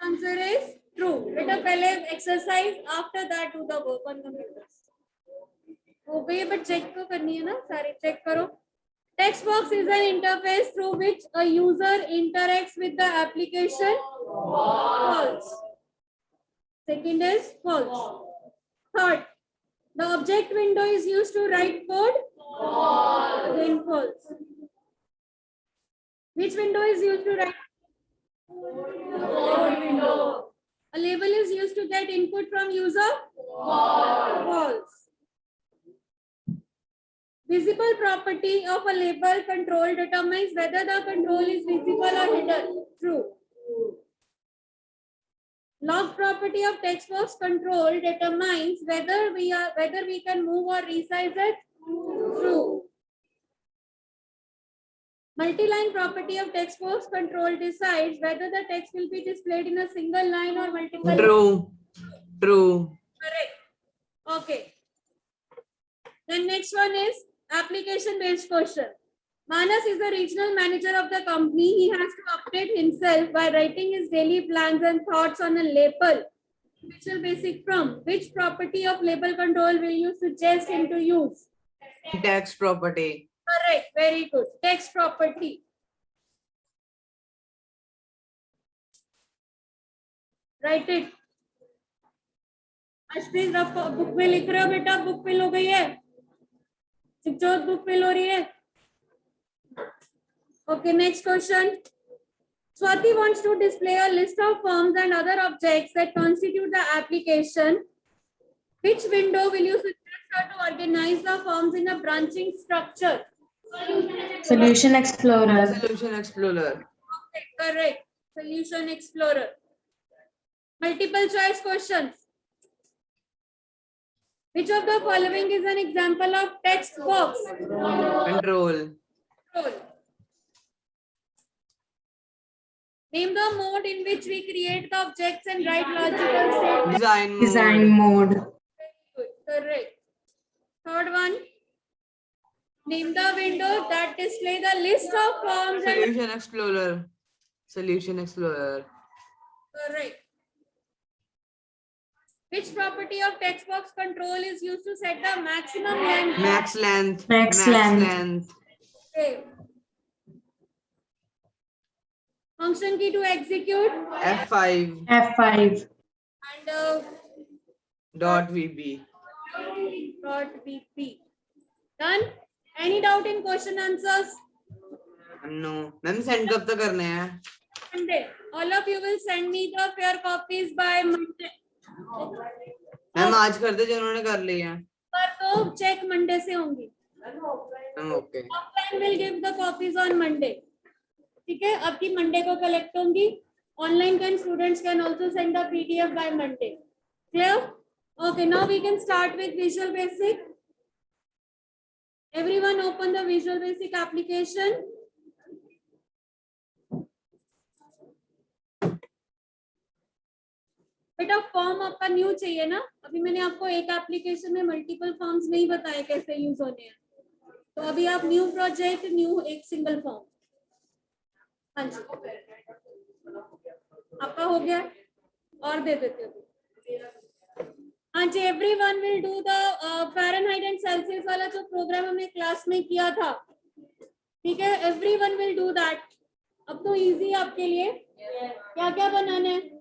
Answer is true. बेटा पहले exercise, after that do the work on computers. हो गई है, but check तो करनी है ना, सारे check करो. Text box is an interface through which a user interacts with the application. False. Second is false. Third, the object window is used to write code. Again false. Which window is used to write? Code window. A label is used to get input from user. False. Visible property of a label control determines whether the control is visible or hidden. True. Log property of text box control determines whether we can move or resize it. True. Multi-line property of text box control decides whether the text will be displayed in a single line or multiple. True. True. Correct. Okay. Then next one is application-based question. Manas is the regional manager of the company. He has to update himself by writing his daily plans and thoughts on a label. Visual Basic from which property of label control will you suggest him to use? Text property. Correct. Very good. Text property. Write it. Ashwin book में लिख रहे हो बेटा? Book fill हो गई है? Shivjot book fill हो रही है? Okay, next question. Swati wants to display a list of forms and other objects that constitute the application. Which window will you suggest her to organize the forms in a branching structure? Solution Explorer. Solution Explorer. Okay, correct. Solution Explorer. Multiple choice questions. Which of the following is an example of text box? Control. Control. Name the mode in which we create the objects and write logical statements. Design mode. Design mode. Very good. Correct. Third one. Name the window that display the list of forms and. Solution Explorer. Solution Explorer. Correct. Which property of text box control is used to set the maximum length? Max length. Max length. Okay. Function key to execute F5. F5. and Dot VB. .vp. Done? Any doubt in question answers? No. Ma'am send कब तक करने हैं? Monday. All of you will send me the fair copies by Monday. Ma'am आज कर दे जिन्होंने कर लिया है. पर तो चेक मंडे से होंगी. Okay. Offline will give the copies on Monday. ठीक है, आपकी मंडे को कलेक्ट होंगी. Online can students can also send the PDF by Monday. Clear? Okay, now we can start with Visual Basic. Everyone open the Visual Basic application. बेटा form आपका new चाहिए ना? अभी मैंने आपको एक एप्लीकेशन में मल्टीपल फॉर्म्स नहीं बताए कैसे यूज होने हैं. तो अभी आप न्यू प्रोजेक्ट, न्यू एक सिंगल फॉर्म. हाँ जी, आपका हो गया और दे देते हो. हाँ जी, everyone will do the Fahrenheit and Celsius वाला जो प्रोग्राम हमने क्लास में किया था. ठीक है, एवरीवन विल डू दैट. अब तो इजी है आपके लिए. क्या क्या बनाना है?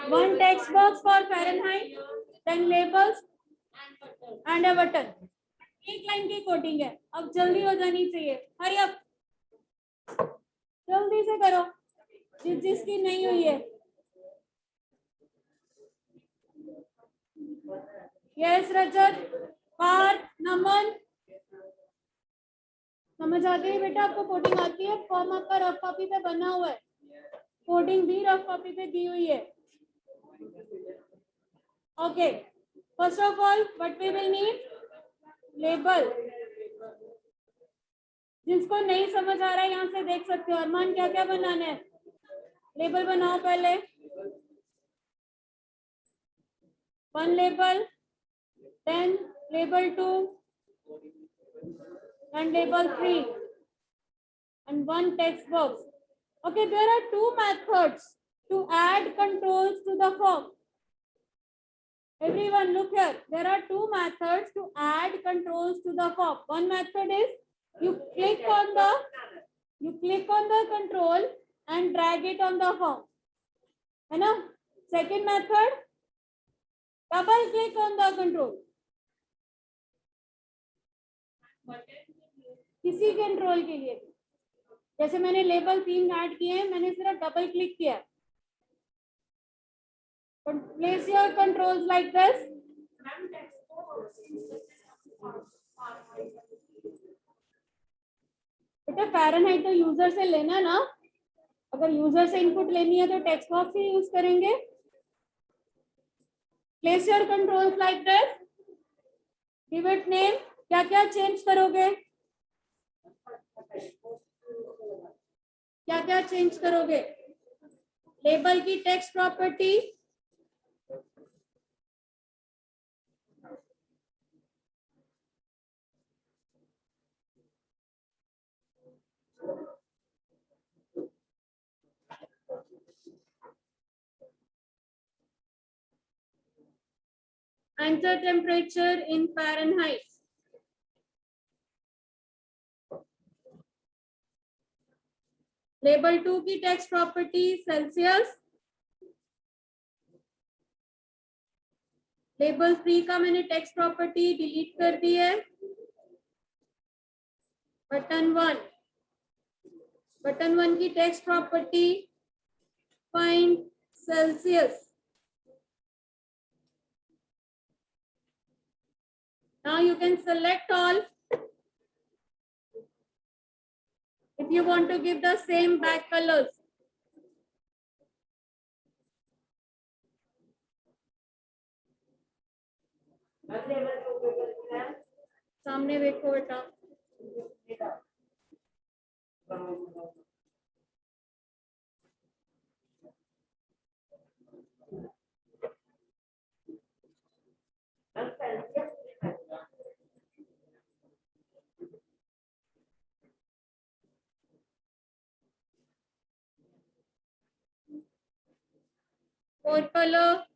One text box for Fahrenheit, then labels and a button. एक लाइन की कोडिंग है. अब जल्दी हो जानी चाहिए. हरी अप, जल्दी से करो जिसकी नहीं हुई है. यस रजत, पार्थ, नमन, समझ आती है बेटा? आपको कोडिंग आती है? फॉर्म आपका रफ कॉपी पे बना हुआ है. कोडिंग भी रफ कॉपी पे दी हुई है. Okay, first of all what we will need? Label. जिसको नहीं समझ आ रहा है यहाँ से देख सकते हो. अरमान क्या क्या बनाना है? लेबल बनाओ पहले. One label, then label 2 and label 3 and one text box. Okay, there are two methods to add controls to the form. Everyone look here. There are two methods to add controls to the form. One method is you click on the control and drag it on the form. है ना? Second method, double click on the control. किसी control के लिए जैसे मैंने label 3 add किए हैं, मैंने सिर्फ डबल क्लिक किया. Place your controls like this. बेटा फ़ारेनहाइट तो यूजर से लेना ना. अगर यूजर से इनपुट लेनी है तो टेक्स्ट बॉक्स ही यूज करेंगे. Place your controls like this. Give it name. क्या क्या चेंज करोगे? क्या क्या चेंज करोगे? लेबल की text property, enter temperature in Fahrenheit. Label 2 की टेक्स्ट प्रॉपर्टी सेल्सियस. लेबल 3 का मैंने टेक्स्ट प्रॉपर्टी डिलीट कर दी है. बटन 1 की text property find Celsius. Now you can select all. If you want to give the same back colors. सामने देखो बेटा. और कलर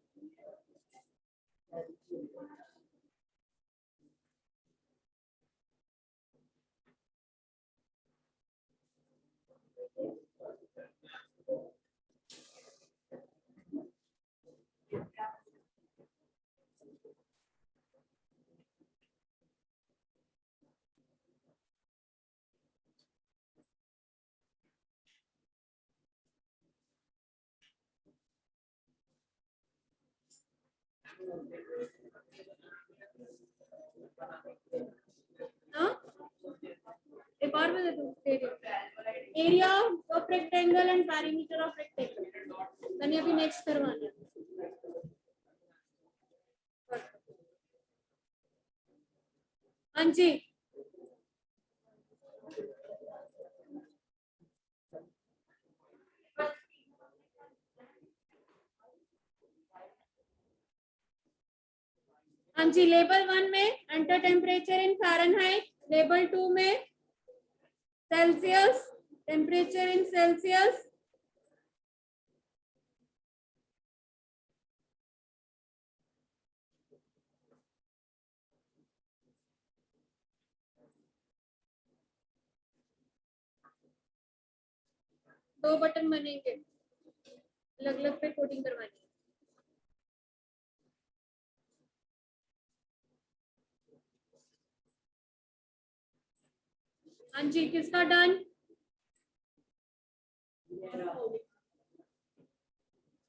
एक बार में दे दूं. Area of rectangle and perimeter of rectangle मैंने अभी नेक्स्ट करवाना है. हाँ जी. हाँ जी. लेबल 1 में enter temperature in Fahrenheit. Label 2 में सेल्सियस, टेम्परेचर इन सेल्सियस. दो बटन बनेंगे, अलग अलग पे कोडिंग करवानी है. हाँ जी. किसका डन?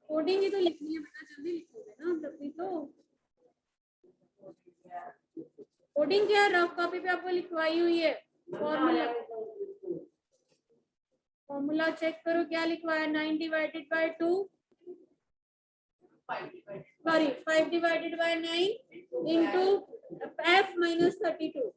कोडिंग ही तो लिखनी है बेटा, जल्दी लिखोगे ना तभी तो. कोडिंग क्या है? रफ कॉपी पे आपको लिखवाई हुई है. फॉर्मूला चेक करो क्या लिखवाया. 9 divided by 2 sorry 5 divided by 9 into f minus 32.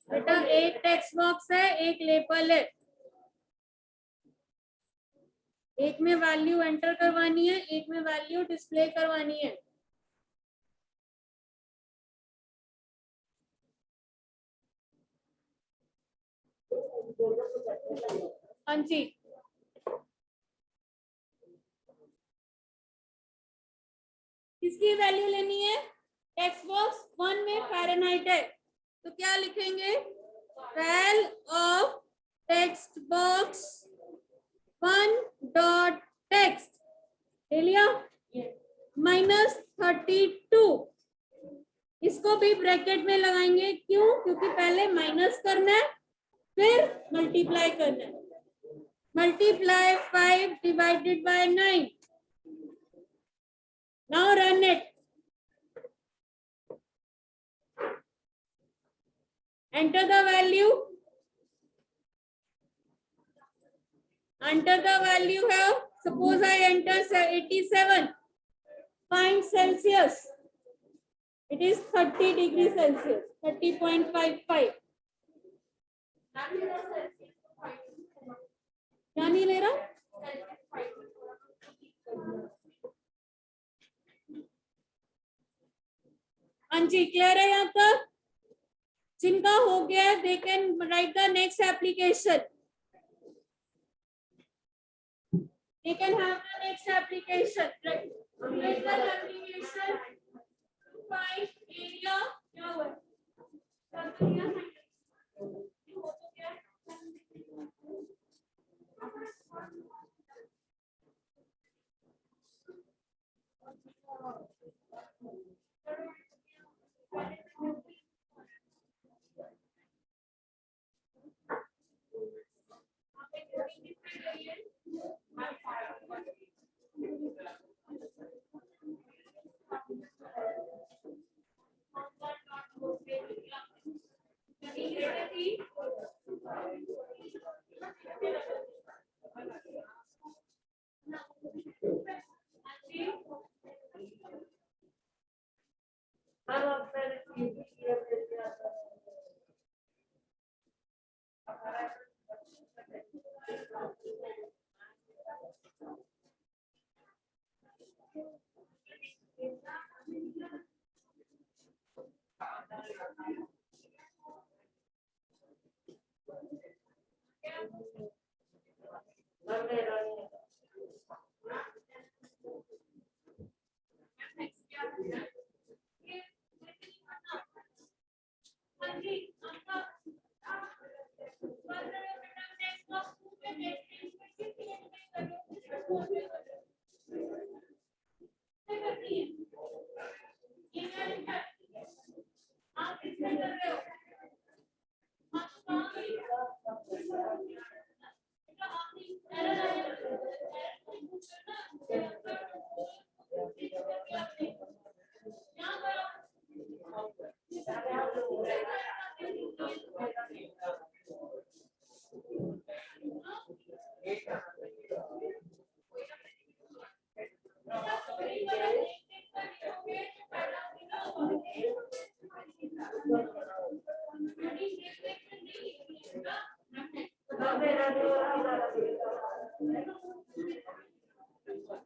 बेटा एक टेक्स्ट बॉक्स है, एक लेबल है, एक में वैल्यू एंटर करवानी है, एक में वैल्यू डिस्प्ले करवानी है। हाँ जी, किसकी वैल्यू लेनी है? टेक्स्ट बॉक्स 1 में फ़ारेनहाइट है, तो क्या लिखेंगे? Val of text box 1 dot text ले लिया, -32। इसको भी ब्रैकेट में लगाएंगे, क्यों? क्योंकि पहले माइनस करना है फिर मल्टीप्लाई करना है। Multiply 5 divided by 9। Now run it. Enter the value. Enter the value here. Suppose I enter 87. Find Celsius. It is 30 degrees Celsius. 30.55. क्या नहीं ले रहा? हाँ जी, क्लियर है यहाँ तक? जिनका हो गया है, they can write the next application. They can have the next application. Right? Write the application to find area. क्या हुआ?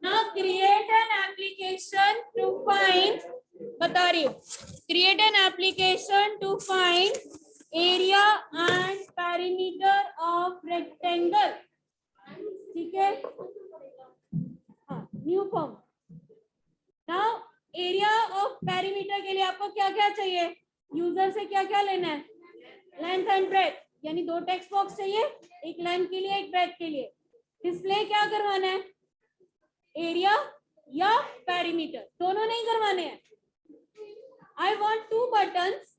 Now create an application to find, बता रही हूँ, create an application to find area and perimeter of rectangle. ठीक है, हाँ, new form. Now area of perimeter के लिए आपको क्या क्या चाहिए? यूजर से क्या क्या लेना है? लेंथ एंड ब्रेथ, यानी दो टेक्स्ट बॉक्स चाहिए, एक लेंथ के लिए एक ब्रेथ के लिए. डिस्प्ले क्या करवाना है? एरिया या पेरीमीटर, दोनों नहीं करवाने हैं. I want 2 buttons.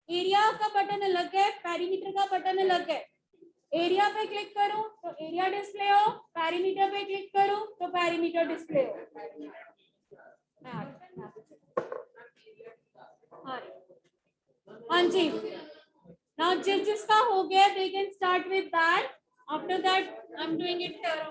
एरिया का बटन अलग है, पेरीमीटर का बटन अलग है. एरिया पे क्लिक करूं तो एरिया डिस्प्ले हो, पेरीमीटर पे क्लिक करूं तो पेरीमीटर डिस्प्ले हो. हाँ जी. Now जिसका हो गया, they can start with that. After that, I'm doing it here.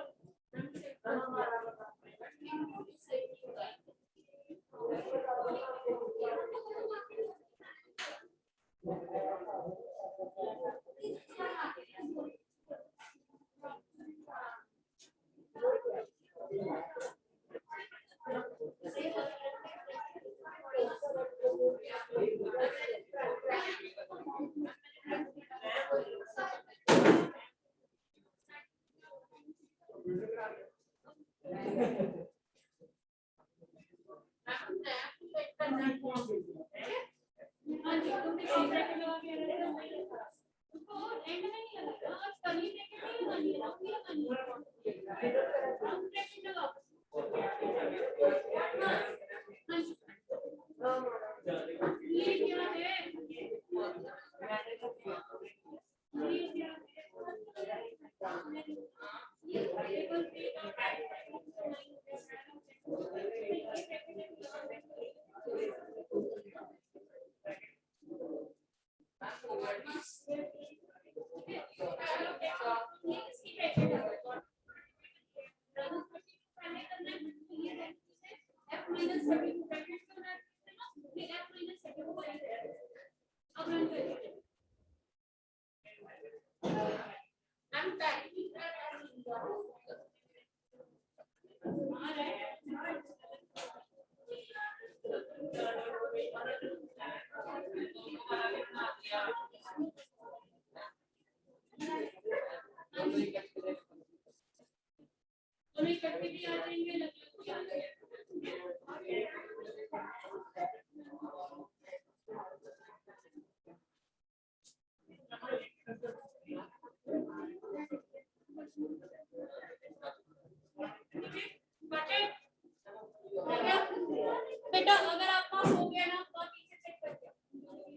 बेटा अगर आपका हो गया ना तो पीछे चेक करके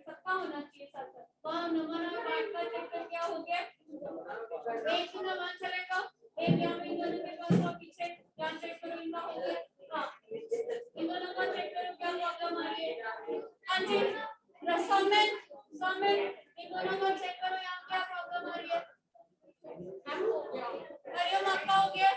सबका होना चाहिए साथ साथ. वन हमारा पार्ट का चेक कर क्या हो गया. एक पूरा वन चलेगा, एक यहाँ पे इन दोनों के पास और पीछे यहाँ चेक करो इनका हो गया. हाँ इन दोनों का चेक करो क्या प्रॉब्लम आ रही है. हाँ जी समय समय इन दोनों का चेक करो यहाँ क्या प्रॉब्लम आ रही है. हरिओम आपका हो गया.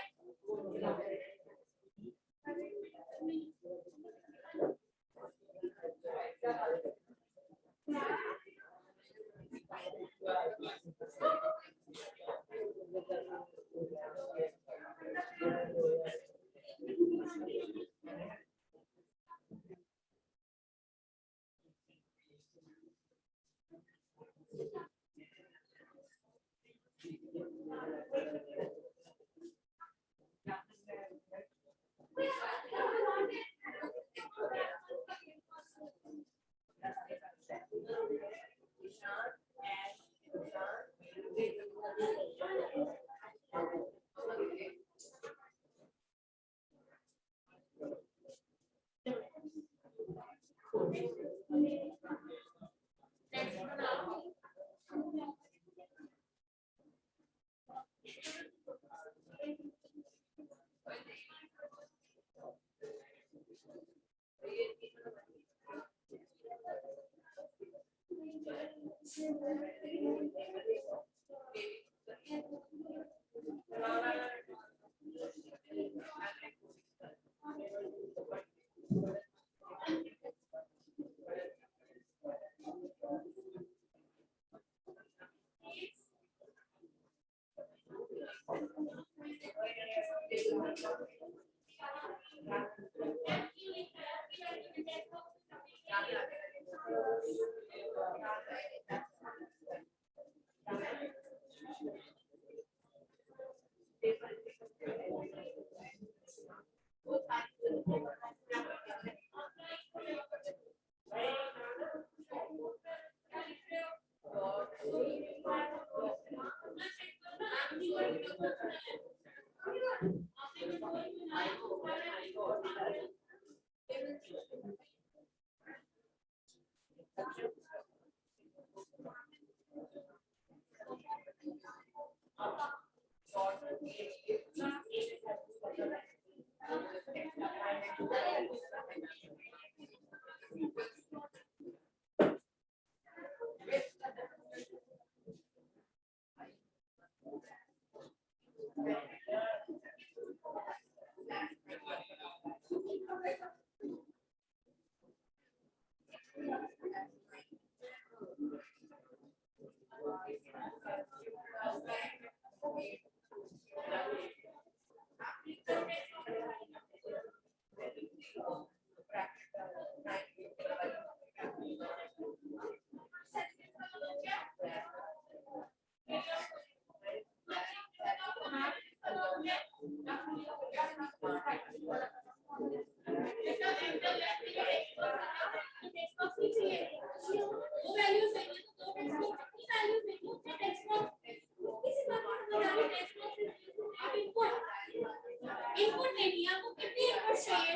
इनपुट नहीं दिया आपको कितनी इनपुट चाहिए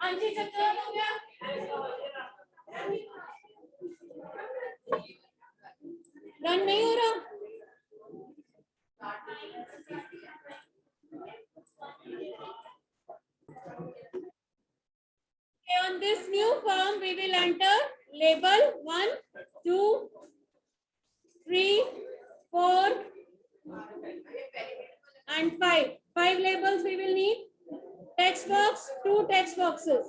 आंटी चक्कर हो गया रन नहीं हो रहा on this new form we will enter label 1 2 3 4 and 5 labels we will need text box 2 text boxes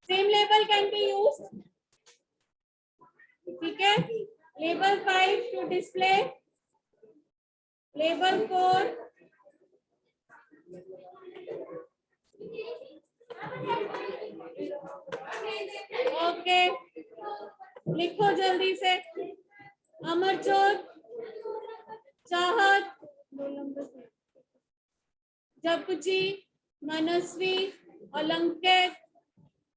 same label can be used ठीक है label 5 to display label 4 okay लिखो जल्दी से अमरजोत चाहत जपजी मनस्वी अलंकित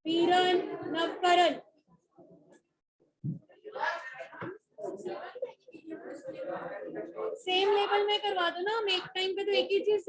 वीरन नवकरण सेम लेवल में करवा दो ना हम एक टाइम पे तो एक ही चीज